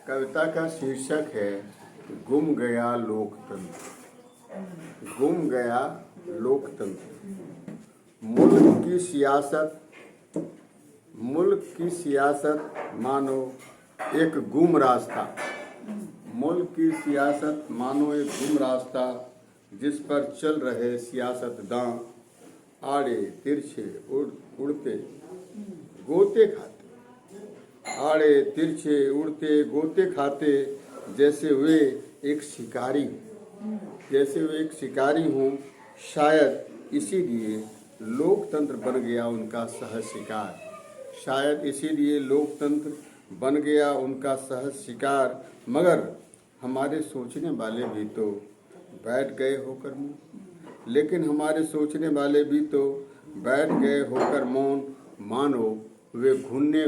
कविता का शीर्षक है गुम गया लोकतंत्र। गुम गया लोकतंत्र। मुल्क की सियासत मानो एक गुम रास्ता। मुल्क की सियासत मानो एक गुम रास्ता, जिस पर चल रहे सियासतदां आड़े तिरछे उड़ते गोते खाते। आड़े तिरछे उड़ते गोते खाते, जैसे वे एक शिकारी हों। शायद इसीलिए लोकतंत्र बन गया उनका सहज शिकार। शायद इसीलिए लोकतंत्र बन गया उनका सहज शिकार। मगर हमारे सोचने वाले भी तो बैठ गए होकर मौन। लेकिन हमारे सोचने वाले भी तो बैठ गए होकर मौन। मानो वे घुनने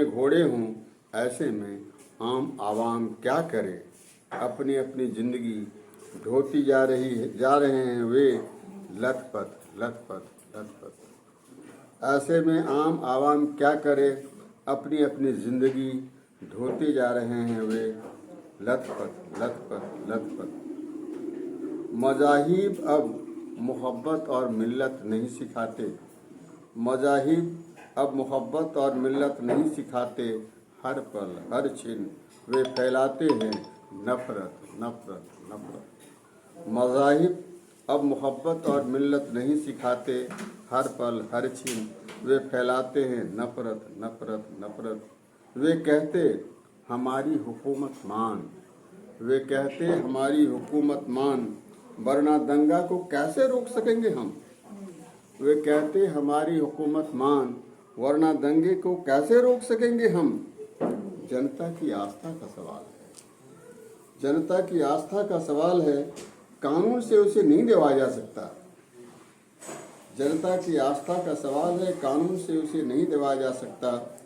घोड़े हों। ऐसे में आम आवाम क्या करे? अपनी अपनी जिंदगी ढोती जा रहे हैं वे लथपथ। ऐसे में आम आवाम क्या करे? अपनी अपनी जिंदगी ढोती जा रहे हैं वे लथपथ। मज़ाहिब अब मोहब्बत और मिल्लत नहीं सिखाते। मज़ाहिब अब मोहब्बत और मिल्लत नहीं सिखाते। हर पल हर छिन वे फैलाते हैं नफरत। मज़ाहिब अब मोहब्बत और मिल्लत नहीं सिखाते। हर पल हर छिन वे फैलाते हैं नफरत। वे कहते हमारी हुकूमत मान, वरना दंगा को कैसे रोक सकेंगे हम। वे कहते हमारी हुकूमत मान, वरना दंगे को कैसे रोक सकेंगे हम। जनता की आस्था का सवाल है, कानून से उसे नहीं दिलवाया जा सकता। जनता की आस्था का सवाल है, कानून से उसे नहीं दिलवाया जा सकता।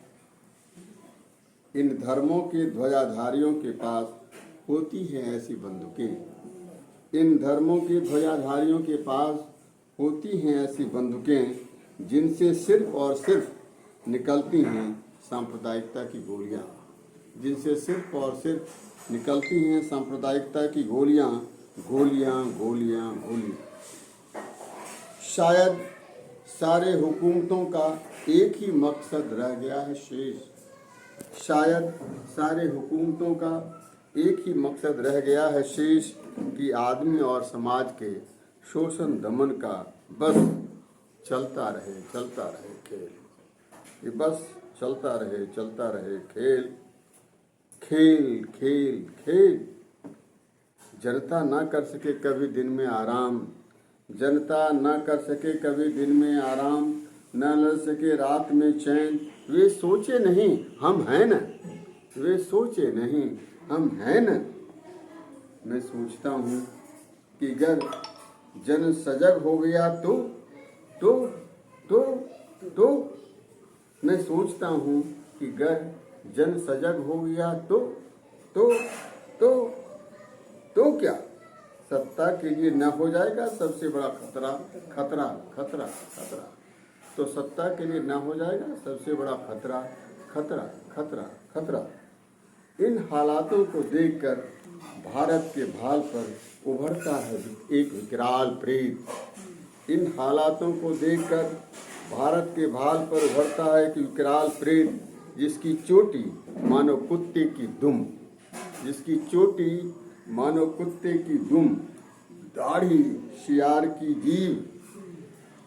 इन धर्मों के ध्वजाधारियों के पास होती हैं ऐसी बंदूकें। इन धर्मों के ध्वजाधारियों के पास होती हैं ऐसी बंदूकें, जिनसे सिर्फ और सिर्फ निकलती हैं सांप्रदायिकता की गोलियां। जिनसे सिर्फ और सिर्फ निकलती हैं सांप्रदायिकता की गोलियां। शायद सारे हुकूमतों का एक ही मकसद रह गया है शेष। शायद सारे हुकूमतों का एक ही मकसद रह गया है शेष, कि आदमी और समाज के शोषण दमन का बस चलता रहे खेल। ये बस चलता रहे खेल। जनता ना कर सके कभी दिन में आराम। जनता ना कर सके कभी दिन में आराम। न लड़ सके रात में चैन। वे सोचे नहीं हम हैं न। मैं सोचता हूँ कि अगर जन सजग हो गया तो मैं सोचता हूँ कि अगर जन सजग हो गया तो क्या सत्ता के लिए न हो जाएगा सबसे बड़ा खतरा। तो सत्ता के लिए न हो जाएगा सबसे बड़ा खतरा। इन हालातों को देखकर भारत के भाल पर उभरता है एक विकराल प्रेत। इन हालातों को देखकर भारत के भाल पर उभरता है एक विकराल प्रेत, जिसकी चोटी मानो कुत्ते की दुम, दाढ़ी शियार की जीभ,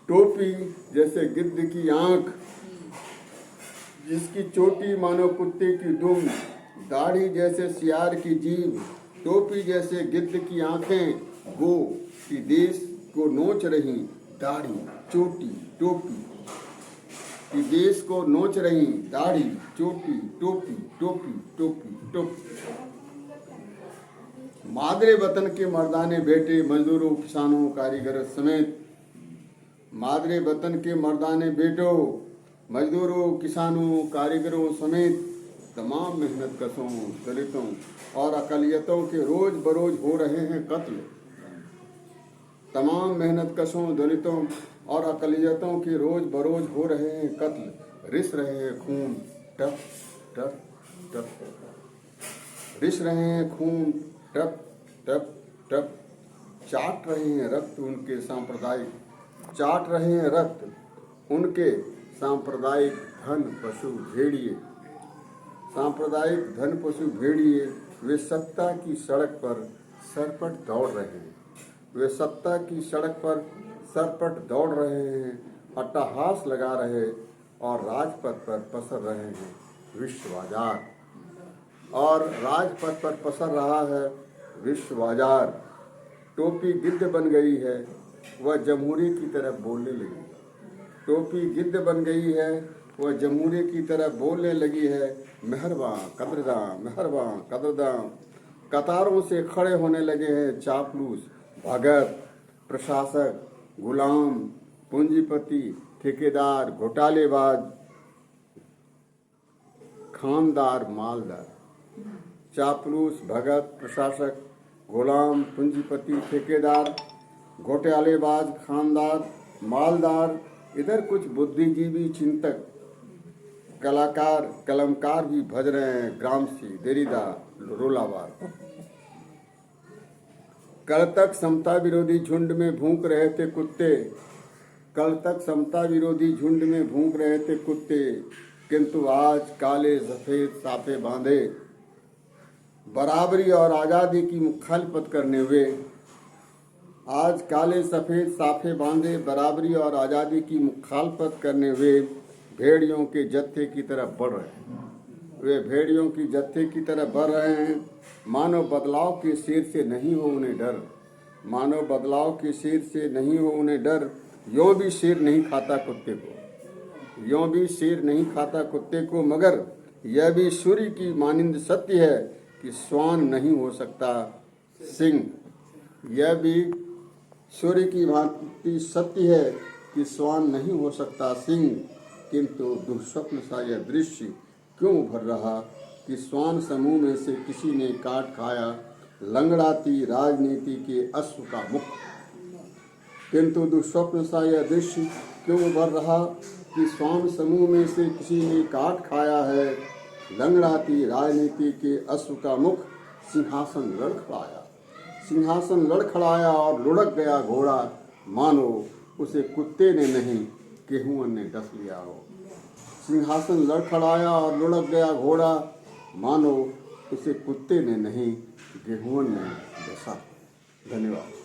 टोपी जैसे गिद्ध की आंख। जिसकी चोटी मानो कुत्ते की दुम, दाढ़ी जैसे शियार की जीभ, टोपी जैसे गिद्ध की आंखें, वो कि देश को नोच रही दाढ़ी चोटी टोपी, कि देश को नोच रही दाढ़ी चोटी टोपी। मादरे वतन के मर्दाने बेटे, मजदूरों किसानों कारीगरों समेत, मादरे वतन के मर्दाने बेटों, मजदूरों किसानों कारीगरों समेत तमाम मेहनत कशों, दलितों और अकलियतों के रोज बरोज हो रहे हैं कत्ल। तमाम मेहनत कशों, दलितों और अकलियतों के रोज बरोज हो रहे हैं कत्ल, रिस रहे हैं खून, टप टप टप रिस रहे हैं खून, टप टप टप चाट रहे हैं रक्त उनके सांप्रदायिक, चाट रहे हैं रक्त उनके सांप्रदायिक धन पशु भेड़िए, सांप्रदायिक धन पशु भेड़िए। वे सत्ता की सड़क पर सरपट दौड़ रहे हैं, वे सत्ता की सड़क पर सरपट दौड़ रहे हैं, अट्टहास लगा रहे और राजपथ पर पसर रहे हैं विश्व बाजार, और राजपथ पर पसर रहा है विश्व बाजार। टोपी गिद्ध बन गई है, वह जमहूरी की तरह बोलने लगी, टोपी गिद्ध बन गई है, वह जमहूरी की तरह बोलने लगी है। मेहरबां कदरदां, मेहरबां कदरदां। कतारों से खड़े होने लगे हैं चापलूस, भगत, प्रशासक, गुलाम, पूंजीपति, ठेकेदार, घोटालेबाज, खानदार, मालदार। चापलूस, भगत, प्रशासक, गुलाम, पूंजीपति, ठेकेदार, घोटालेबाज, खानदार, मालदार। इधर कुछ बुद्धिजीवी, चिंतक, कलाकार, कलमकार भी भज रहे हैं ग्रामसी, देरीदा, रोलावार। कल तक समता विरोधी झुंड में भूंक रहे थे कुत्ते, कल तक समता विरोधी झुंड में भूंक रहे थे कुत्ते, किंतु आज काले सफेद साफे बांधे बराबरी और आज़ादी की मुखालफत करने हुए, आज काले सफेद साफे बांधे बराबरी और आज़ादी की मुखालफत करने हुए भेड़ियों के जत्थे की तरफ बढ़ रहे हैं, वे भेड़ियों की जत्थे की तरफ बढ़ रहे हैं। मानव बदलाव के शेर से नहीं हो उन्हें डर, मानव बदलाव के शेर से नहीं हो उन्हें डर। यों भी शेर नहीं खाता कुत्ते को, यों भी शेर नहीं खाता कुत्ते को, मगर यह भी सूर्य की मानिंद सत्य है कि श्वान नहीं हो सकता सिंह, यह भी सूर्य की भांति सत्य है कि श्वान नहीं हो सकता सिंह। किंतु दुःस्वप्न सा यह दृश्य क्यों उभर रहा कि श्वान समूह में से किसी ने काट खाया लंगड़ाती राजनीति के अश्व का मुख। किंतु दुःस्वप्न सा यह दृश्य क्यों उभर रहा कि श्वान समूह में से किसी ने काट खाया है लंगड़ाती राजनीति के अश्व का मुख। सिंहासन लड़खड़ाया, सिंहासन लड़खड़ाया और लुढ़क गया घोड़ा, मानो उसे कुत्ते ने नहीं गेहूं ने डस लिया हो। सिंहासन लड़खड़ाया और लुढ़क गया घोड़ा, मानो उसे कुत्ते ने नहीं गेहूं ने डसा। धन्यवाद।